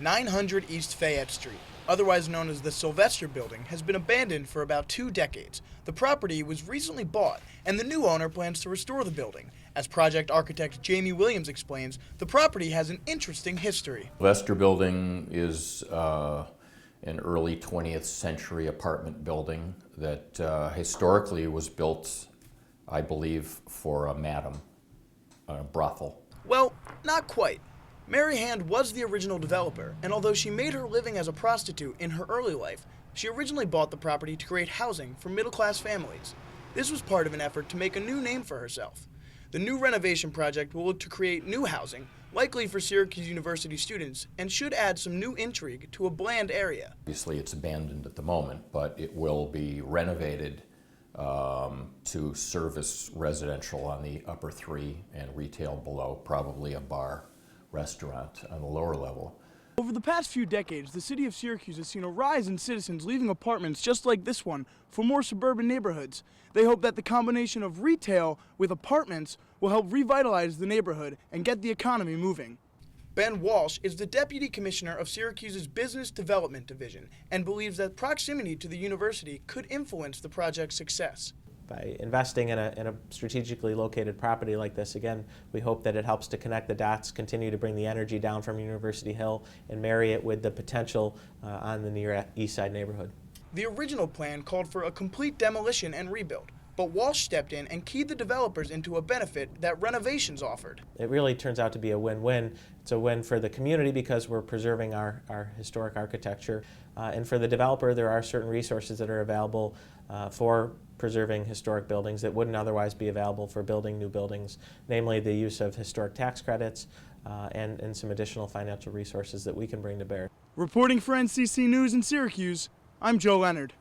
900 East Fayette Street, otherwise known as the Sylvester Building, has been abandoned for about 2 decades. The property was recently bought, and the new owner plans to restore the building. As project architect Jamie Williams explains, the property has an interesting history. Sylvester Building is an early 20th century apartment building that historically was built, I believe, for a madam, a brothel. Well, not quite. Mary Hand was the original developer, and although she made her living as a prostitute in her early life, she originally bought the property to create housing for middle-class families. This was part of an effort to make a new name for herself. The new renovation project will look to create new housing, likely for Syracuse University students, and should add some new intrigue to a bland area. Obviously, it's abandoned at the moment, but it will be renovated to service residential on the upper 3 and retail below, probably a bar, restaurant on the lower level. Over the past few decades, the city of Syracuse has seen a rise in citizens leaving apartments just like this one for more suburban neighborhoods. They hope that the combination of retail with apartments will help revitalize the neighborhood and get the economy moving. Ben Walsh is the Deputy Commissioner of Syracuse's Business Development Division and believes that proximity to the university could influence the project's success. By investing in a strategically located property like this, again, we hope that it helps to connect the dots, continue to bring the energy down from University Hill, and marry it with the potential on the near East Side neighborhood. The original plan called for a complete demolition and rebuild, but Walsh stepped in and keyed the developers into a benefit that Renovations offered. It really turns out to be a win-win. It's a win for the community because we're preserving our historic architecture, and for the developer there are certain resources that are available for preserving historic buildings that wouldn't otherwise be available for building new buildings, namely the use of historic tax credits and some additional financial resources that we can bring to bear. Reporting for NCC News in Syracuse, I'm Joe Leonard.